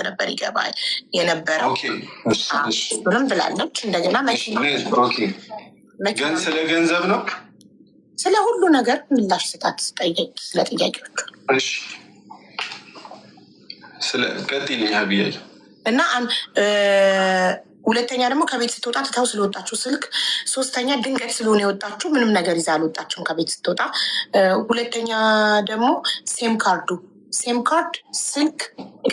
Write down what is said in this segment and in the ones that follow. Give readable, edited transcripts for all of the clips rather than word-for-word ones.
ነበር ይገባል የነበረው ብሎም ብላለች። እንደገና መኪና ግን ስለ ገንዘብ ነው ስለ ሁሉ ነገር ምላሽ ስጣት ጠይቅ ስለ ጥያቄዎቹ ስለ ቀጥልኝ ሀቢያል እና ሁለተኛ ደግሞ ከቤት ስትወጣ ትታው ስለወጣችሁ ስልክ፣ ሶስተኛ ድንገት ስለሆነ የወጣችሁ ምንም ነገር ይዛ አልወጣችሁም ከቤት ስትወጣ። ሁለተኛ ደግሞ ሴም ካርድ፣ ስልክ፣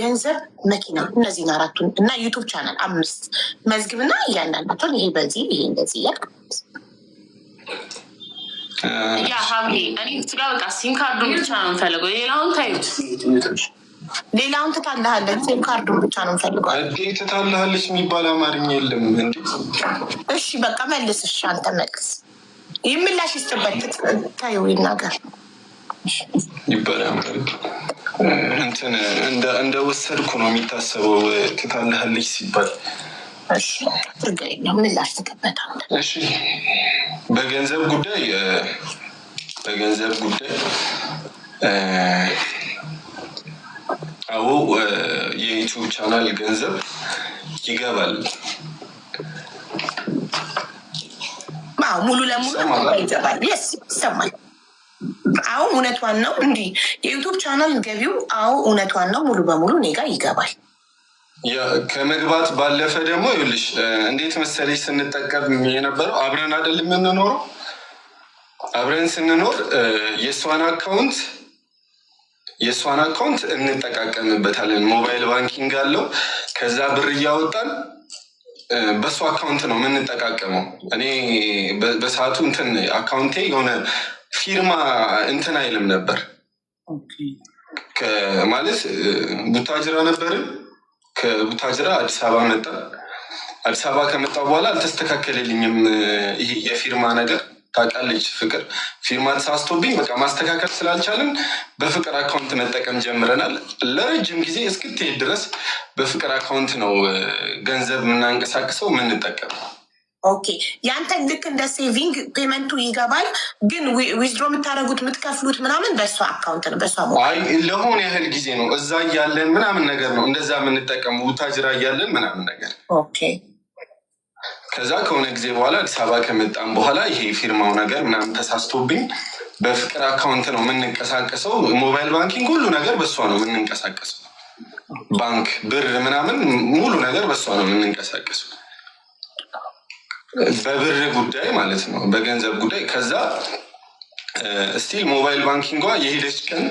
ገንዘብ፣ መኪና እነዚህን አራቱን እና ዩቱብ ቻናል 5 መዝግብና እያንዳንዳቸውን ይሄ በዚህ ይሄ እንደዚህ እያልክ ያ ሀብሌ እኔ ስጋ በቃ ሲም ካርዱን ብቻ ነው የምፈልገው። ሌላውን ታዩት። ሌላውን ትታልሃለች። ሲም ካርዱን ብቻ ነው የምፈልገው። ትታልሃለች የሚባል አማርኛ የለም እንዴ? እሺ በቃ መልስ። እሺ አንተ መልስ። ይምላሽ ይስጥበት። ታዩ ይናገር ይባላል። እንትን እንደ ወሰድኩ ነው የሚታሰበው ትታልሃለች ሲባል። እሺ ትርገኝ ምላሽ ትቀበታለህ። እሺ በገንዘብ ጉዳይ አዎ የዩቲዩብ ቻናል ገንዘብ ይገባል። ሙሉ ለሙሉ ይገባል። የስ ይሰማል። አዎ እውነቷን ነው። እንዲህ የዩቲዩብ ቻናል ገቢው አዎ እውነቷን ነው። ሙሉ በሙሉ እኔ ጋር ይገባል። ከመግባት ባለፈ ደግሞ ይኸውልሽ እንዴት መሰለሽ ስንጠቀም የነበረው አብረን አይደለም የምንኖረው። አብረን ስንኖር የእሷን አካውንት እንጠቃቀምበታለን። ሞባይል ባንኪንግ አለው። ከዛ ብር እያወጣን በእሱ አካውንት ነው የምንጠቃቀመው። እኔ በሰዓቱ እንትን አካውንቴ የሆነ ፊርማ እንትን አይልም ነበር ማለት ቡታጅራ ነበርን። ከቡታጅራ አዲስ አበባ መጣ። አዲስ አበባ ከመጣ በኋላ አልተስተካከለልኝም ይሄ የፊርማ ነገር። ታውቃለች ፍቅር ፊርማ ተሳስቶብኝ በቃ ማስተካከል ስላልቻልን በፍቅር አካውንት መጠቀም ጀምረናል። ለረጅም ጊዜ እስክትሄድ ድረስ በፍቅር አካውንት ነው ገንዘብ የምናንቀሳቅሰው የምንጠቀም። ኦኬ ያንተ ልክ እንደ ሴቪንግ ፔመንቱ ይገባል፣ ግን ዊዝድሮ የምታደርጉት የምትከፍሉት ምናምን በእሷ አካውንት ነው። በእሷ ለሆነ ያህል ጊዜ ነው እዛ እያለን ምናምን ነገር ነው እንደዛ የምንጠቀሙ ቡታጅራ እያለን ምናምን ነገር። ኦኬ ከዛ ከሆነ ጊዜ በኋላ አዲስ አበባ ከመጣም በኋላ ይሄ ፊርማው ነገር ምናምን ተሳስቶብኝ በፍቅር አካውንት ነው የምንንቀሳቀሰው። ሞባይል ባንኪንግ ሁሉ ነገር በእሷ ነው የምንንቀሳቀሰው። ባንክ ብር ምናምን ሙሉ ነገር በእሷ ነው የምንንቀሳቀሰው። በብር ጉዳይ ማለት ነው፣ በገንዘብ ጉዳይ። ከዛ ስቲል ሞባይል ባንኪንጓ የሄደች ቀን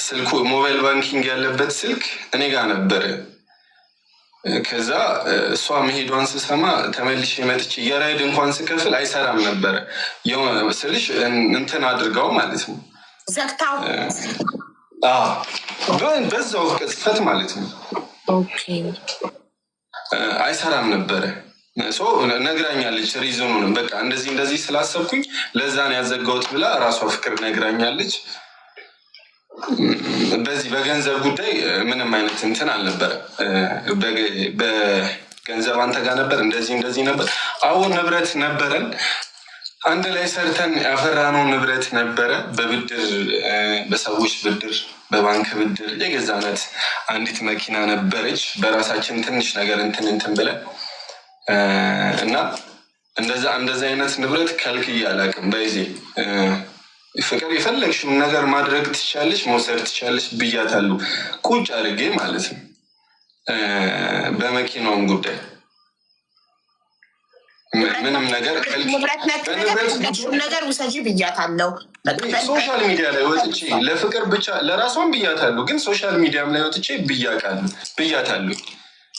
ስልኩ ሞባይል ባንኪንግ ያለበት ስልክ እኔ ጋር ነበረ። ከዛ እሷ መሄዷን ስሰማ ተመልሼ መጥቼ የራይድ እንኳን ስከፍል አይሰራም ነበረ። ስልሽ እንትን አድርገው ማለት ነው ዘግታው በዛው ቅጽፈት ማለት ነው አይሰራም ነበረ። ነግራኛለች ሪዝኑንም በቃ እንደዚህ ስላሰብኩኝ ለዛ ነው ያዘጋሁት ብላ ራሷ ፍቅር ነግራኛለች። በዚህ በገንዘብ ጉዳይ ምንም አይነት እንትን አልነበረ። በገንዘብ አንተ ጋር ነበር እንደዚህ ነበር። አሁን ንብረት ነበረን አንድ ላይ ሰርተን ያፈራነው ንብረት ነበረ። በብድር በሰዎች ብድር በባንክ ብድር የገዛናት አንዲት መኪና ነበረች። በራሳችን ትንሽ ነገር እንትን ብለን እና እንደዛ አይነት ንብረት ከልክዬ አላውቅም። በዚህ ፍቅር የፈለግሽውን ነገር ማድረግ ትችላለች፣ መውሰድ ትችላለች ብያታለሁ። ቁጭ አድርጌ ማለት ነው። በመኪናውም ጉዳይ ምንም ነገር ነገር ውሰጂ ብያታለሁ። ሶሻል ሚዲያ ላይ ወጥቼ ለፍቅር ብቻ ለራሷን ብያታለሁ፣ ግን ሶሻል ሚዲያም ላይ ወጥቼ ብያታለሁ።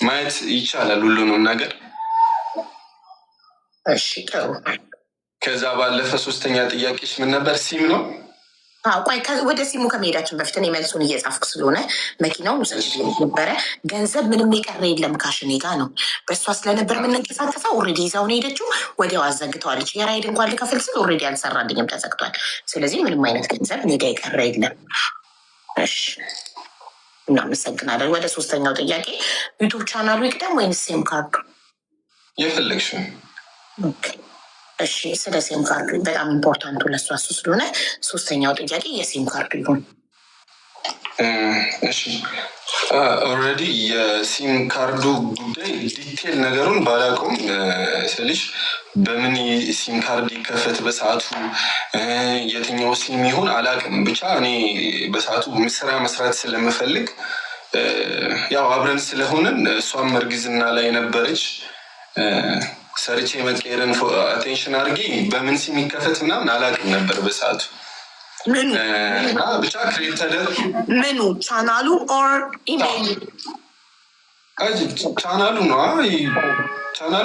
ማየት ይቻላል ሁሉንም ነገር። እሺ ጥሩ። ከዛ ባለፈ ሶስተኛ ጥያቄሽ ምን ነበር? ሲም ነው? ቆይ ወደ ሲሙ ከመሄዳችን በፊት እኔ መልሱን እየጻፍኩ ስለሆነ መኪናውን ውሰጅ ነበረ። ገንዘብ ምንም የቀረ የለም ካሽ እኔ ጋ ነው። በእሷ ስለነበር የምንንቀሳቀሰው ኦልሬዲ ይዛውን ሄደችው፣ ወዲያው አዘግተዋለች። የራይድ እንኳን ልከፍል ስል ኦልሬዲ አልሰራልኝም፣ ተዘግቷል። ስለዚህ ምንም አይነት ገንዘብ እኔ ጋ የቀረ የለም። እሺ እናመሰግናለን። ወደ ሶስተኛው ጥያቄ ዩቱብ ቻናሉ ይቅደም ወይም ሴም ካርዱ? የፈለግሽው። እሺ ስለ ሲም ካርዱ በጣም ኢምፖርታንቱ ለሷ ስለሆነ ሶስተኛው ጥያቄ የሲም ካርዱ ይሁን። እሺ ኦልሬዲ የሲም ካርዱ ጉዳይ ዲቴል ነገሩን ባላውቀውም ስልሽ በምን ሲም ካርድ ይከፈት በሰዓቱ የትኛው ሲም ይሁን አላውቅም። ብቻ እኔ በሰዓቱ ስራ መስራት ስለምፈልግ ያው አብረን ስለሆንን እሷም እርግዝና ላይ ነበረች። ሰርቼ መቀየርን አቴንሽን አድርጌ በምን ሲም ይከፈት ምናምን አላውቅም ነበር በሰዓቱ። ብቻ ክሬት ተደርግ ምኑ ቻናሉ ኦር ኢሜይል ቻናሉ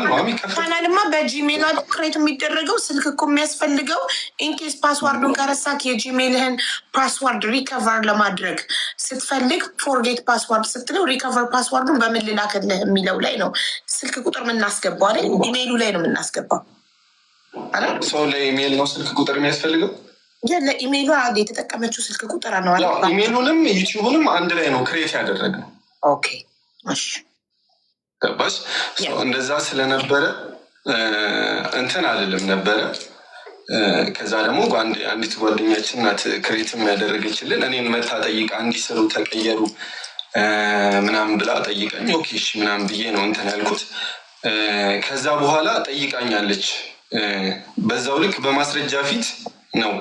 ነው የሚከፈት። ቻናልማ በጂሜል ክሬት የሚደረገው ስልክ እኮ የሚያስፈልገው ኢንኬስ ፓስዋርዱን ከረሳክ የጂሜልህን ፓስዋርድ ሪከቨር ለማድረግ ስትፈልግ ፎርጌት ፓስዋርድ ስትለው ሪከቨር ፓስዋርዱን በምን ልላክልህ የሚለው ላይ ነው ስልክ ቁጥር የምናስገባው አይደል? ኢሜይሉ ላይ ነው የምናስገባው አይደል? ሰው ለኢሜይል ነው ስልክ ቁጥር የሚያስፈልገው። ለኢሜይሉ የተጠቀመችው ስልክ ቁጥር ነው። ኢሜይሉንም ዩቲዩብንም አንድ ላይ ነው ክሬት ያደረግነው። ኦኬ እሺ ገባሽ? እንደዛ ስለነበረ እንትን አልልም ነበረ። ከዛ ደግሞ አንዲት ጓደኛችን ናት ክሬትም ያደረገችልን። እኔን መታ ጠይቃ እንዲሰሩ ተቀየሩ ምናምን ብላ ጠይቀኝ ኦኬ እሺ ምናምን ብዬ ነው እንትን ያልኩት። ከዛ በኋላ ጠይቃኛለች። በዛው ልክ በማስረጃ ፊት ነው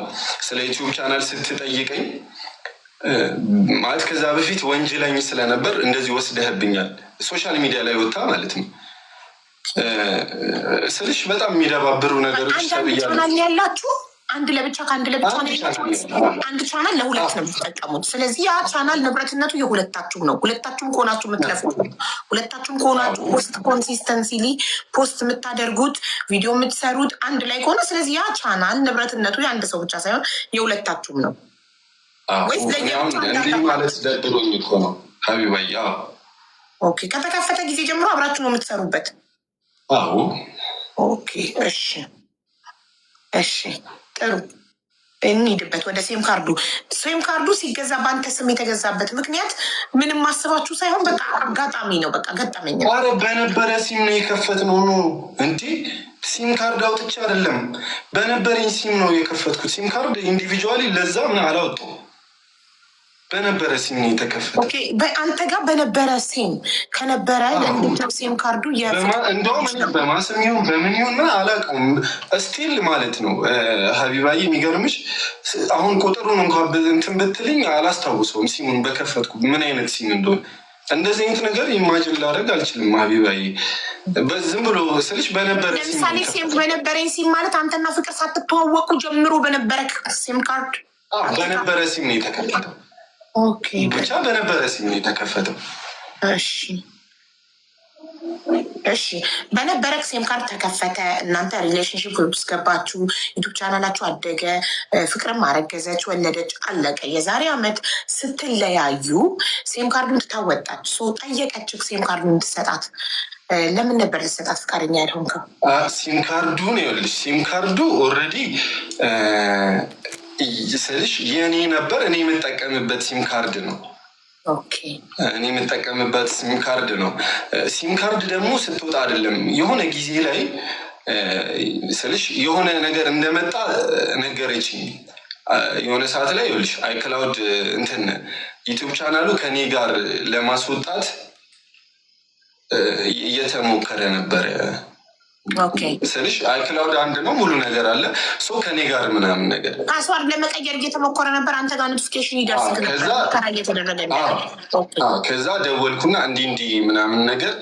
ስለ ዩቲዩብ ቻናል ስትጠይቀኝ ማለት ከዛ በፊት ወንጀለኝ ስለነበር እንደዚህ ወስደህብኛል ሶሻል ሚዲያ ላይ ወጣ ማለት ነው ስልሽ በጣም የሚደባብሩ ነገሮች ቻናል ያላችሁ አንድ ለብቻ ከአንድ ለብቻ አንድ ቻናል ለሁለት ነው የምትጠቀሙት። ስለዚህ ያ ቻናል ንብረትነቱ የሁለታችሁም ነው። ሁለታችሁም ከሆናችሁ የምትለፉት፣ ሁለታችሁም ከሆናችሁ ፖስት ኮንሲስተንሲሊ ፖስት የምታደርጉት ቪዲዮ የምትሰሩት አንድ ላይ ከሆነ ስለዚህ ያ ቻናል ንብረትነቱ የአንድ ሰው ብቻ ሳይሆን የሁለታችሁም ነው። ወይስ እንዲህ ማለት ደብሮኝ እኮ ነው ሀቢባዬ። ኦኬ ከተከፈተ ጊዜ ጀምሮ አብራችሁ ነው የምትሰሩበት? አዎ ኦኬ እሺ እሺ ጥሩ እንሂድበት ወደ ሴም ካርዱ። ሴም ካርዱ ሲገዛ በአንተ ስም የተገዛበት ምክንያት ምንም ማስባችሁ ሳይሆን በቃ አጋጣሚ ነው። በቃ ገጠመኝ። ኧረ በነበረ ሲም ነው የከፈትነው ነው እንዴ? ሲም ካርድ አውጥቼ አይደለም፣ በነበረኝ ሲም ነው የከፈትኩት። ሲም ካርድ ኢንዲቪጁዋሊ ለዛ ምን አላወጣሁም። በነበረ ሲም ነው የተከፈተ። አንተ ጋር በነበረ ሲም ከነበረ ሲም ካርዱ እንደውም በማስም ይሁን በምን ይሁን ምን አላውቅም። ስቲል ማለት ነው ሀቢባዬ የሚገርምሽ አሁን ቁጥሩን እንኳን እንትን ብትልኝ አላስታውሰውም ሲሙን በከፈትኩ ምን አይነት ሲም እንደሆነ። እንደዚህ አይነት ነገር ኢማጅን ላደርግ አልችልም ሀቢባዬ። ዝም ብሎ ስልሽ በነበረ ለምሳሌ ሲም በነበረኝ ሲም ማለት አንተና ፍቅር ሳትተዋወቁ ጀምሮ በነበረ ሲም ካርድ በነበረ ሲም ነው የተከፈተው። ብቻ በነበረ ሲም ነው የተከፈተው። እሺ በነበረ ሲም ካርድ ተከፈተ። እናንተ ሪሌሽንሽፕ ውስጥ ገባችሁ፣ ዩቱብ ቻናላችሁ አደገ፣ ፍቅርም አረገዘች፣ ወለደች፣ አለቀ። የዛሬ ዓመት ስትለያዩ ሲም ካርዱን ትታወጣች። ጠየቀችህ ሲም ካርዱን እንድትሰጣት። ለምን ነበር ልትሰጣት ፈቃደኛ ያልሆንከው? ሲም ካርዱን ይኸውልሽ፣ ሲም ካርዱ ኦልሬዲ ስልሽ የእኔ ነበር። እኔ የምጠቀምበት ሲም ካርድ ነው። እኔ የምጠቀምበት ሲም ካርድ ነው። ሲም ካርድ ደግሞ ስትወጣ አይደለም የሆነ ጊዜ ላይ ስልሽ የሆነ ነገር እንደመጣ ነገረችኝ። የሆነ ሰዓት ላይ ይኸውልሽ አይክላውድ እንትን ዩቲዩብ ቻናሉ ከኔ ጋር ለማስወጣት እየተሞከረ ነበረ። ስልሽ አይክላውድ አንድ ነው፣ ሙሉ ነገር አለ። ከኔ ጋር ምናምን ነገር ፓስዋርድ ለመቀየር እየተሞከረ ነበር። አንተ ጋር ኖቲፊኬሽን ይደርስ ከዛ ደወልኩና እንዲህ ምናምን ነገር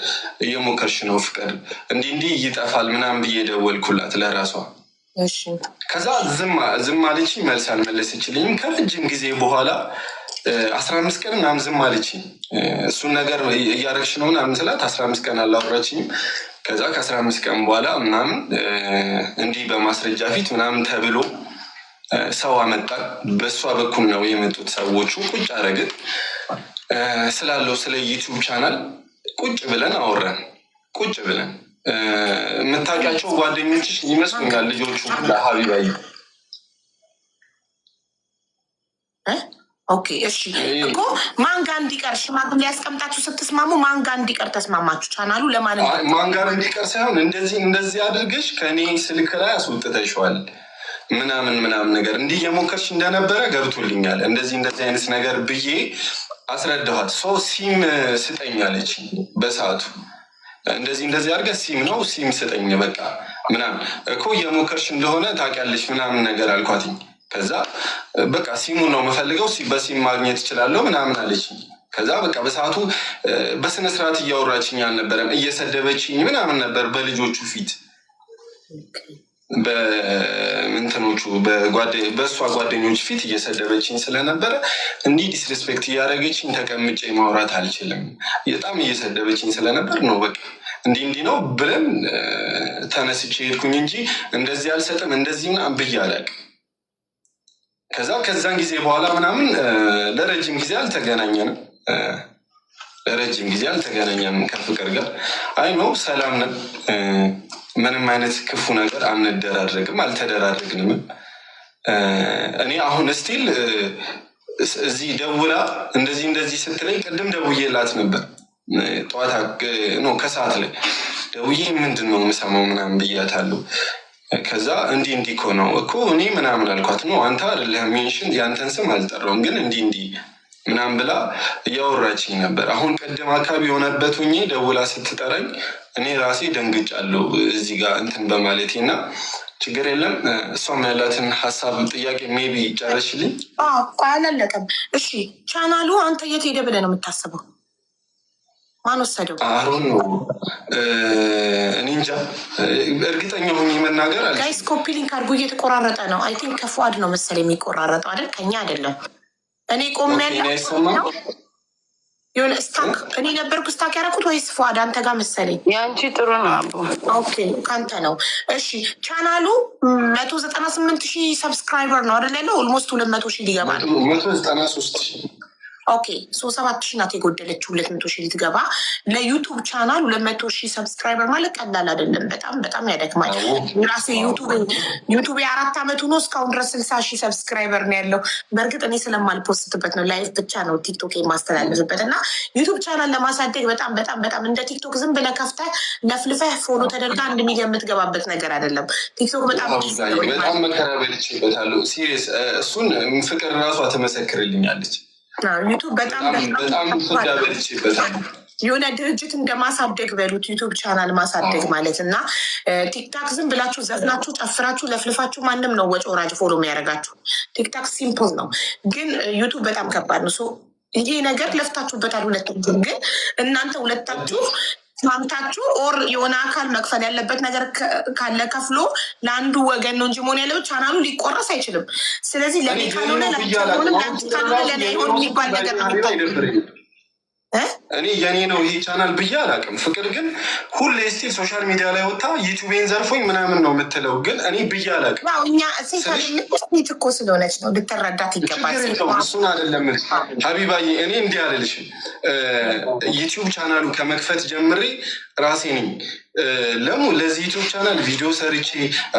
እየሞከርሽ ነው ፍቅር፣ እንዲህ ይጠፋል ምናምን ብዬ ደወልኩላት ለራሷ። ከዛ ዝም አለች፣ መልስ አልመለሰችልኝም። ከረጅም ጊዜ በኋላ 15 ቀን ምናምን ዝም አለችኝ። እሱን ነገር እያረግሽ ነው ምናምን ስላት 15 ቀን አላወራችኝም። ከዛ ከ15 ቀን በኋላ ምናምን እንዲህ በማስረጃ ፊት ምናምን ተብሎ ሰው አመጣን። በእሷ በኩል ነው የመጡት ሰዎቹ። ቁጭ አረግን ስላለው ስለ ዩቲዩብ ቻናል ቁጭ ብለን አወራን። ቁጭ ብለን የምታውቂያቸው ጓደኞችሽ ይመስሉኛል ልጆቹ ሀቢባዬ። ኦኬ እሺ እኮ ማን ጋር እንዲቀር ሽማግሌ ያስቀምጣችሁ ስትስማሙ ማን ጋር እንዲቀር ተስማማችሁ? ቻናሉ ለማን ማን ጋር እንዲቀር ሳይሆን እንደዚህ አድርገሽ ከኔ ስልክ ላይ አስወጥተሽዋል። ምናምን ነገር እንዲህ የሞከርሽ እንደነበረ ገብቶልኛል። እንደዚህ አይነት ነገር ብዬ አስረዳኋት። ሲም ስጠኛለች በሰዓቱ እንደዚህ አድርገህ ሲም ነው ሲም ስጠኝ በቃ ምናምን እኮ የሞከርሽ እንደሆነ ታውቂያለሽ ምናምን ነገር አልኳትኝ። ከዛ በቃ ሲሙን ነው የምፈልገው በሲም ማግኘት እችላለሁ ምናምን አለች። ከዛ በቃ በሰዓቱ በስነስርዓት እያወራችኝ አልነበረም፣ እየሰደበችኝ ምናምን ነበር በልጆቹ ፊት በእንትኖቹ በእሷ ጓደኞች ፊት እየሰደበችኝ ስለነበረ እንዲህ ዲስሪስፔክት እያደረገችኝ ተቀምጬ ማውራት አልችልም። በጣም እየሰደበችኝ ስለነበር ነው በቃ እንዲህ ነው ብለን ተነስቼ ሄድኩኝ እንጂ እንደዚህ አልሰጥም እንደዚህ ምናምን ብዬ አላውቅም። ከዛን ጊዜ በኋላ ምናምን ለረጅም ጊዜ አልተገናኘንም። ከፍቅር ጋር አይ ነው ሰላም ነን። ምንም አይነት ክፉ ነገር አንደራረግም፣ አልተደራረግንም። እኔ አሁን ስቲል እዚህ ደውላ እንደዚህ ስትለኝ ቅድም ደውዬላት ነበር። ጠዋት ነው ከሰዓት ላይ ደውዬ ምንድን ነው የምሰማው ምናምን ብያታለሁ። ከዛ እንዲህ እኮ ነው እኮ እኔ ምናምን አልኳት። ነው አንተ አይደለህም ሜንሽን ያንተን ስም አልጠራውም፣ ግን እንዲህ ምናምን ብላ እያወራችኝ ነበር። አሁን ቅድም አካባቢ የሆነበት ሁኜ ደውላ ስትጠራኝ እኔ ራሴ ደንግጫለሁ እዚህ ጋር እንትን በማለቴ እና ችግር የለም። እሷም ያላትን ሀሳብ ጥያቄ ሜቢ ጨረሽልኝ። አላለቀም። እሺ ቻናሉ አንተ የት ሄደ ብለህ ነው የምታስበው? ማን ወሰደው? አሁን ነው እኔ እንጃ እርግጠኛ ሆኜ መናገር አለ። ጋይስ ኮፒ ሊንክ አድርጎ እየተቆራረጠ ነው። አይ ቲንክ ከፉአድ ነው መሰለኝ የሚቆራረጠው አይደል? ከኛ አይደለም። እኔ ቆሜ ያለው የሆነ ስታክ እኔ ነበርኩ ስታክ ያደረኩት ወይስ ፉአድ አንተ ጋር መሰለኝ? የአንቺ ጥሩ ነው አቦ። ኦኬ ከአንተ ነው። እሺ ቻናሉ 198,000 ሰብስክራይበር ነው አይደል ያለው? ኦልሞስት 200,000 ሊገባ ነው። 193,000 ኦኬ 7,000 ናት የጎደለችው 200,000 ልትገባ። ለዩቱብ ቻናል 200,000 ሰብስክራይበር ማለት ቀላል አይደለም። በጣም ያደክማል። ራሴ ዩቱብ 4 ዓመቱ ነው እስካሁን ድረስ 60,000 ሰብስክራይበር ነው ያለው። በእርግጥ እኔ ስለማልፖስትበት ነው፣ ላይቭ ብቻ ነው ቲክቶክ የማስተላለፍበት እና ዩቱብ ቻናል ለማሳደግ በጣም እንደ ቲክቶክ ዝም ብለህ ከፍተህ ለፍልፈህ ፎሎ ተደርጋ 1 ሚሊዮን የምትገባበት ነገር አይደለም። ቲክቶክ በጣም መከራ በልቼበታለሁ። ሲሪየስ እሱን ፍቅር ራሷ ትመሰክርልኛለች። ዩቱብ በጣም ፍዳበልቼበታል። የሆነ ድርጅት እንደማሳደግ በሉት ዩቱብ ቻናል ማሳደግ ማለት እና ቲክታክ ዝም ብላችሁ ዘፍናችሁ ጨፍራችሁ ለፍልፋችሁ ማንም ነው ወጪ ወራጅ ፎሎ የሚያደርጋችሁ። ቲክታክ ሲምፕል ነው፣ ግን ዩቱብ በጣም ከባድ ነው። ይሄ ነገር ለፍታችሁበታል ሁለታችሁ። ግን እናንተ ሁለታችሁ ማምታችሁ ኦር የሆነ አካል መክፈል ያለበት ነገር ካለ ከፍሎ ለአንዱ ወገን ነው እንጂ መሆን ያለው ቻናሉ ሊቆረስ አይችልም። ስለዚህ ለኔ ካልሆነ ለኔ አይሆን የሚባል ነገር ነው። እኔ የኔ ነው ይሄ ቻናል ብዬ አላውቅም። ፍቅር ግን ሁሌ ስቲል ሶሻል ሚዲያ ላይ ወጥታ ዩቱቤን ዘርፎኝ ምናምን ነው የምትለው፣ ግን እኔ ብዬ አላውቅም። እኛ ሴት እኮ ስለሆነች ነው ልትረዳት ይገባል። እሱን አይደለም ሀቢባዬ፣ እኔ እንዲህ አልልሽም። ዩቲዩብ ቻናሉ ከመክፈት ጀምሬ ራሴ ነኝ ለዚህ ዩቱብ ቻናል ቪዲዮ ሰርቼ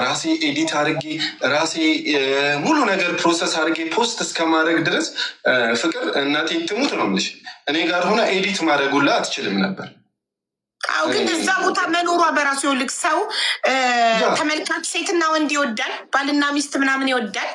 ራሴ ኤዲት አድርጌ ራሴ ሙሉ ነገር ፕሮሰስ አድርጌ ፖስት እስከማድረግ ድረስ ፍቅር እናቴ ትሙት ነው የምልሽ እኔ ጋር ሆነ ኤዲት ማድረጉላ አትችልም ነበር። አዎ ግን እዛ ቦታ መኖሯ በራሱ ይልቅ ሰው ተመልካች ሴትና ወንድ ይወዳል፣ ባልና ሚስት ምናምን ይወዳል።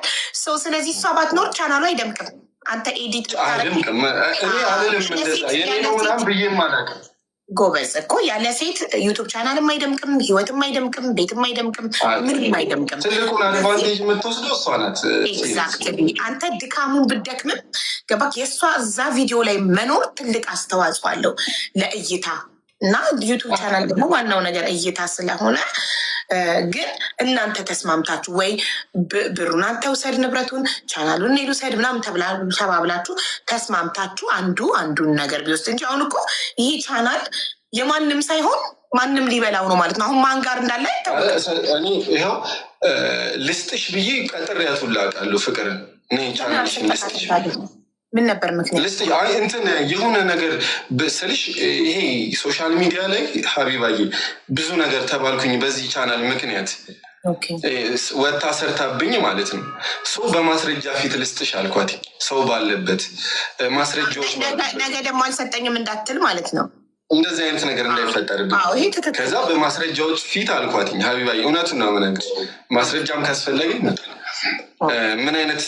ስለዚህ እሷ ባትኖር ቻናሉ አይደምቅም። አንተ ኤዲት አይደምቅም። እኔ አልልም እንደዛ የኔ ነው ምናምን ብዬም አላውቅም። ጎበዝ እኮ ያለ ሴት ዩቱብ ቻናልም አይደምቅም፣ ህይወትም አይደምቅም፣ ቤትም አይደምቅም፣ ምንም አይደምቅም። ትልቁን አድቫንቴጅ የምትወስደው እሷ ናት። ኤግዛክትሊ አንተ ድካሙን ብትደክምም ገባክ። የእሷ እዛ ቪዲዮ ላይ መኖር ትልቅ አስተዋጽኦ አለው ለእይታ እና ዩቱብ ቻናል ደግሞ ዋናው ነገር እይታ ስለሆነ ግን እናንተ ተስማምታችሁ ወይ ብሩን አንተ ውሰድ ንብረቱን ቻናሉን ኔዱ ሰድ ምናምን ተባብላችሁ ተስማምታችሁ አንዱን ነገር ቢወስድ እንጂ አሁን እኮ ይሄ ቻናል የማንም ሳይሆን ማንም ሊበላው ነው ማለት ነው። አሁን ማን ጋር እንዳለ እኔ ይኸው ልስጥሽ ብዬ ቀጥሬያት ሁላ አውቃለሁ። ፍቅርን እኔ ቻናልሽን ልስጥሽ ምን ነበር ምክንያት እንትን የሆነ ነገር ስልሽ ይሄ ሶሻል ሚዲያ ላይ ሀቢባዬ ብዙ ነገር ተባልኩኝ በዚህ ቻናል ምክንያት ወታ ሰርታብኝ ማለት ነው። ሰው በማስረጃ ፊት ልስጥሽ አልኳት። ሰው ባለበት ማስረጃዎች ነገ ደግሞ አልሰጠኝም እንዳትል ማለት ነው። እንደዚህ አይነት ነገር እንዳይፈጠርብኝ ከዛ በማስረጃዎች ፊት አልኳትኝ። ሀቢባዬ እውነቱን ነው የምነግርሽ፣ ማስረጃም ካስፈለገኝ ምን አይነት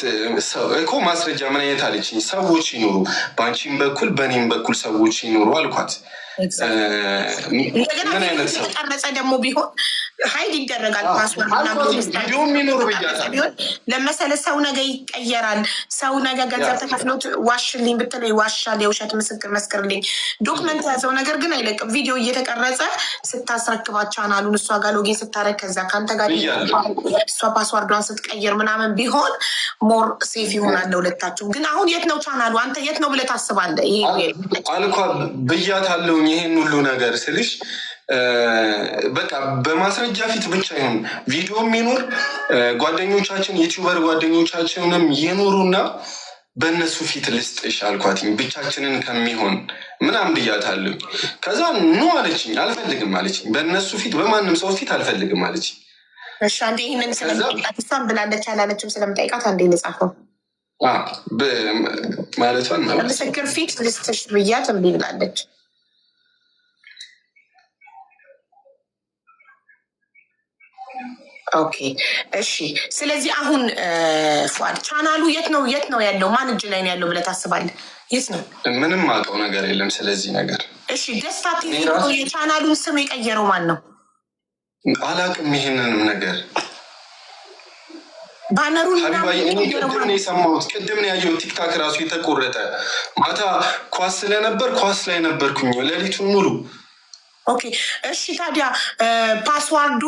ሰው እኮ ማስረጃ ምን አይነት አለችኝ። ሰዎች ይኖሩ በአንቺም በኩል በእኔም በኩል ሰዎች ይኖሩ አልኳት። ምን አይነት ሰው ቀረጸ ደግሞ ቢሆን ሀይድ ይደረጋል። ቪዲዮ የሚኖሩ ብያታለሁ ለመሰለ ሰው ነገ ይቀየራል። ሰው ነገ ገንዘብ ተከፍሎት ዋሽልኝ ብትለው ይዋሻል። የውሸት ምስክር መስክርልኝ ዶክመንት ያዘው ነገር ግን አይለቅም። ቪዲዮ እየተቀረጸ ስታስረክባት ቻናሉን እሷ ጋር ሎጊን ስታረግ ከዛ ከአንተ ጋር እሷ ፓስዋርዷን ስትቀይር ምናምን ቢሆን ሞር ሴፍ ይሆናል ለሁለታችሁ። ግን አሁን የት ነው ቻናሉ? አንተ የት ነው ብለህ ታስባለህ? ይሄ አልኳ ብያታለሁ። ይሄን ሁሉ ነገር ስልሽ በቃ በማስረጃ ፊት ብቻ ይሁን ቪዲዮ የሚኖር ጓደኞቻችን ዩቲዩበር ጓደኞቻችንም ይኖሩና በእነሱ ፊት ልስጥሽ አልኳትኝ። ብቻችንን ከሚሆን ምናምን ብያታለሁ። ከዛ ኑ አለችኝ። አልፈልግም አለችኝ። በእነሱ ፊት በማንም ሰው ፊት አልፈልግም አለችኝ። እሺ አንዴ ይህንን ስለምጠይቃት እሷን ብላለች አላለችም ስለምጠይቃት አንዴ ልጻፈው ማለቷን ምስክር ፊት ልስጥሽ ብያት እምቢ ብላለች። ኦኬ እሺ። ስለዚህ አሁን ፏድ ቻናሉ የት ነው ያለው? ማን እጅ ላይ ነው ያለው ብለህ ታስባለህ? የት ነው? ምንም አውቀው ነገር የለም ስለዚህ ነገር። እሺ ደስታ ቲቪ የቻናሉን ስም የቀየረው ማን ነው? አላውቅም ይሄንንም ነገር። ባነሩን ቅድም ነው የሰማሁት፣ ቅድም ነው ያየሁት። ቲክታክ ራሱ የተቆረጠ ማታ ኳስ ስለነበር ኳስ ላይ ነበርኩኝ ሌሊቱን ሙሉ። ኦኬ እሺ። ታዲያ ፓስዋርዱ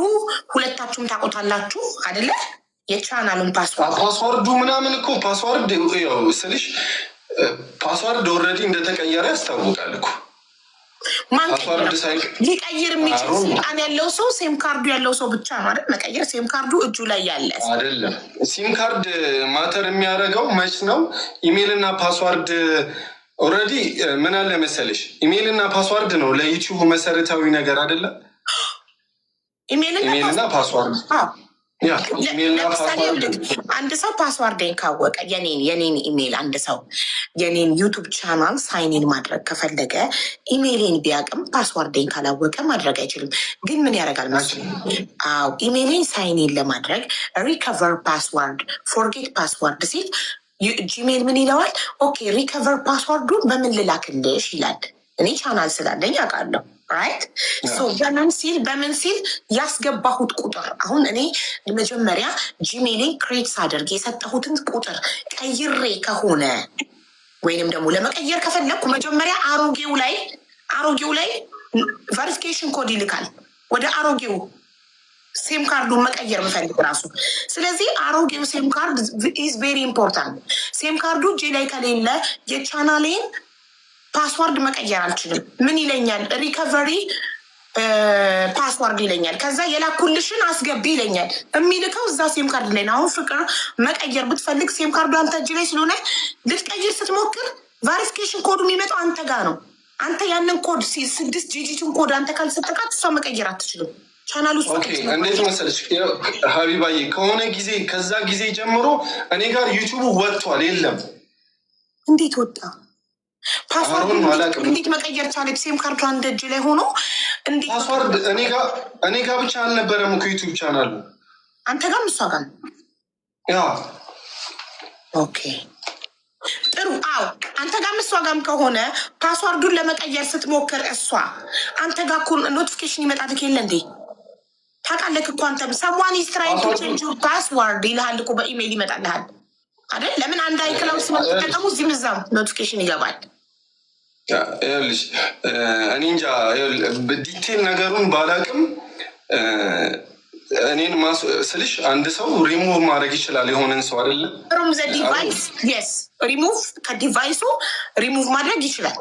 ሁለታችሁም ታውቁታላችሁ አይደለ? የቻናሉን ፓስዋርዱ ምናምን እኮ ፓስዋርድ ያው ስልሽ ፓስዋርድ ኦልሬዲ እንደተቀየረ ያስታውቃል እኮ። ማን ሊቀይር የሚችል ስልጣን ያለው ሰው ሴም ካርዱ ያለው ሰው ብቻ ነው አይደል? መቀየር ሴም ካርዱ እጁ ላይ ያለ አይደለም። ሲም ካርድ ማተር የሚያደርገው መች ነው? ኢሜይል እና ፓስዋርድ ኦልሬዲ ምን አለ መሰለሽ፣ ኢሜይል እና ፓስዋርድ ነው ለዩቲዩብ መሰረታዊ ነገር አይደለም። ኢሜይል እና ፓስዋርድ ለምሳሌ አንድ ሰው ፓስዋርዴን ካወቀ የኔን ኢሜይል አንድ ሰው የኔን ዩቱብ ቻናል ሳይኒን ማድረግ ከፈለገ ኢሜይሌን ቢያቅም ፓስዋርዴን ካላወቀ ማድረግ አይችልም። ግን ምን ያደርጋል መስሎኝ? አዎ ኢሜይሌን ሳይኒን ለማድረግ ሪከቨር ፓስዋርድ ፎርጌት ፓስዋርድ ሲል ጂሜል ምን ይለዋል? ኦኬ ሪከቨር ፓስዋርዱን በምን ልላክልሽ ይላል። እኔ ቻናል ስላለኝ አውቃለሁ። ራይት በምን ሲል ያስገባሁት ቁጥር አሁን እኔ መጀመሪያ ጂሜሌን ክሬት ሳደርግ የሰጠሁትን ቁጥር ቀይሬ ከሆነ ወይንም ደግሞ ለመቀየር ከፈለግኩ መጀመሪያ አሮጌው ላይ ቨሪፊኬሽን ኮድ ይልካል ወደ አሮጌው ሴም ካርዱን መቀየር ምፈልግ ራሱ። ስለዚህ አሮጌው ሴም ካርድ ኢዝ ቬሪ ኢምፖርታንት። ሴም ካርዱ እጄ ላይ ከሌለ የቻናሌን ፓስዋርድ መቀየር አልችልም። ምን ይለኛል? ሪከቨሪ ፓስዋርድ ይለኛል። ከዛ የላኩልሽን አስገቢ ይለኛል። የሚልከው እዛ ሴም ካርድ ላይ ነው። አሁን ፍቅር መቀየር ብትፈልግ ሴም ካርዱ አንተ እጅ ላይ ስለሆነ ልትቀይር ስትሞክር ቫሪፊኬሽን ኮዱ የሚመጣው አንተ ጋር ነው። አንተ ያንን ኮድ 6 ዲጂቱን ኮድ አንተ ካልሰጠቃት እሷ መቀየር አትችልም። ቻናሉ እንዴት መሰለሽ ሀቢባዬ፣ ከሆነ ጊዜ ከዛ ጊዜ ጀምሮ እኔ ጋር ዩቱቡ ወጥቷል። የለም እንዴት ወጣ? ፓስዋርድ እንዴት መቀየር ቻለች? ሴም ካርዱ አንድ እጅ ላይ ሆኖ እንዴት ፓስዋርድ እኔ ጋር ብቻ አልነበረም እኮ ዩቱብ ቻናሉ አንተ ጋርም እሷ ጋር ያ። ኦኬ ጥሩ። አዎ አንተ ጋርም እሷ ጋርም ከሆነ ፓስዋርዱን ለመቀየር ስትሞክር እሷ አንተ ጋር እኮ ኖቲፊኬሽን ይመጣልክ የለ እንዴ? ታውቃለህ እኮ አንተም ሰዋን ኢስትራይን ቱ ቼንጅ ዩር ፓስዋርድ ይልሃል እኮ በኢሜይል ይመጣልሃል አይደል? ለምን አንድ አይክላውድ ስለምትጠቀሙ እዚህም እዛም ኖቲፊኬሽን ይገባል። ይኸውልሽ እኔ እንጃ ዲቴል ነገሩን ባላቅም እኔን ስልሽ አንድ ሰው ሪሙቭ ማድረግ ይችላል የሆነን ሰው አይደለም ፍሮም ዘ ዲቫይስ። የስ ሪሙቭ ከዲቫይሱ ሪሙቭ ማድረግ ይችላል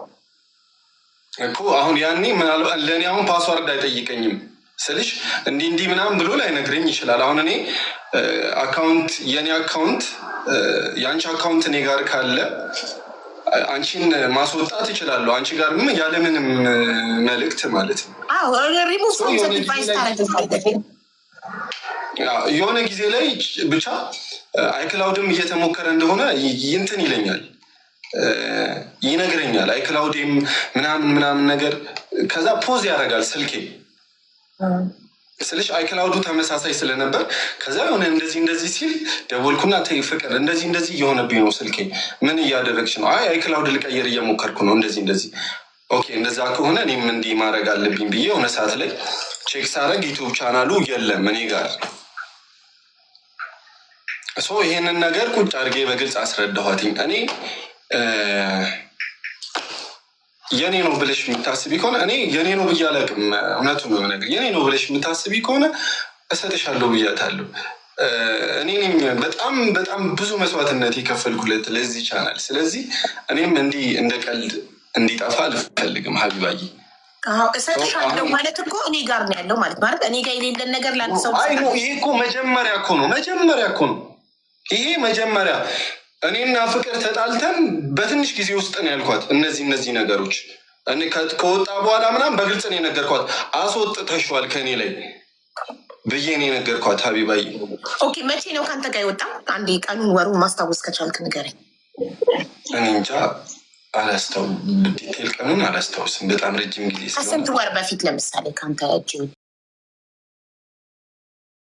እኮ። አሁን ያኔ ምናልባት ለእኔ አሁን ፓስዋርድ አይጠይቀኝም ስልሽ እንዲህ ምናምን ብሎ ላይነግረኝ ይችላል። አሁን እኔ አካውንት የኔ አካውንት የአንቺ አካውንት እኔ ጋር ካለ አንቺን ማስወጣት ይችላለሁ። አንቺ ጋርም ያለምንም መልእክት ማለት ነው። ሪሙቭ ፍሮም ዘ ዲቫይስ ታረግ የሆነ ጊዜ ላይ ብቻ አይክላውድም እየተሞከረ እንደሆነ ይንትን ይለኛል፣ ይነግረኛል። አይክላውዴም ምናምን ነገር ከዛ ፖዝ ያደርጋል ስልኬ። ስልሽ አይክላውዱ ተመሳሳይ ስለነበር ከዛ የሆነ እንደዚህ ሲል ደወልኩና ተይ ፍቅር እንደዚህ እየሆነብኝ ነው ስልኬ ምን እያደረግሽ ነው? አይ አይክላውድ ልቀይር እየሞከርኩ ነው እንደዚህ ኦኬ እንደዛ ከሆነ እኔም እንዲህ ማድረግ አለብኝ ብዬ የሆነ ሰዓት ላይ ቼክ ሳረግ ዩቱብ ቻናሉ የለም እኔ ጋር። ይሄንን ነገር ቁጭ አድርጌ በግልጽ አስረዳኋትኝ። እኔ የኔ ነው ብለሽ የምታስቢ ከሆነ እኔ የኔ ነው ብዬ አላውቅም። እውነቱን ነው ነገር የኔ ነው ብለሽ የምታስቢ ከሆነ እሰጥሻለሁ ብያታለሁ። እኔ በጣም ብዙ መስዋዕትነት የከፈልኩለት ለዚህ ቻናል። ስለዚህ እኔም እንዲህ እንደ ቀልድ እንዲጠፋ አልፈልግም። ሀቢባዬ እሰጥሻለሁ ማለት እኮ እኔ ጋር ነው ያለው ማለት እኔ ጋር የሌለን ነገር ለአንድ ሰው ይሄ እኮ መጀመሪያ እኮ ነው ይሄ መጀመሪያ እኔና ፍቅር ተጣልተን በትንሽ ጊዜ ውስጥ ነው ያልኳት እነዚህ ነገሮች ከወጣ በኋላ ምናምን በግልጽ ነው የነገርኳት። አስወጥተሽዋል ከኔ ላይ ብዬ ነው የነገርኳት ሀቢባዬ። ኦኬ መቼ ነው ከአንተ ጋር የወጣ? አንዴ ቀኑን ወሩን ማስታወስ ከቻልክ ንገረኝ። እኔ እንጃ ዲቴል ቀኑን አላስታውስም። በጣም ረጅም ጊዜ ከስንት ወር በፊት ለምሳሌ ከአንተ እጅ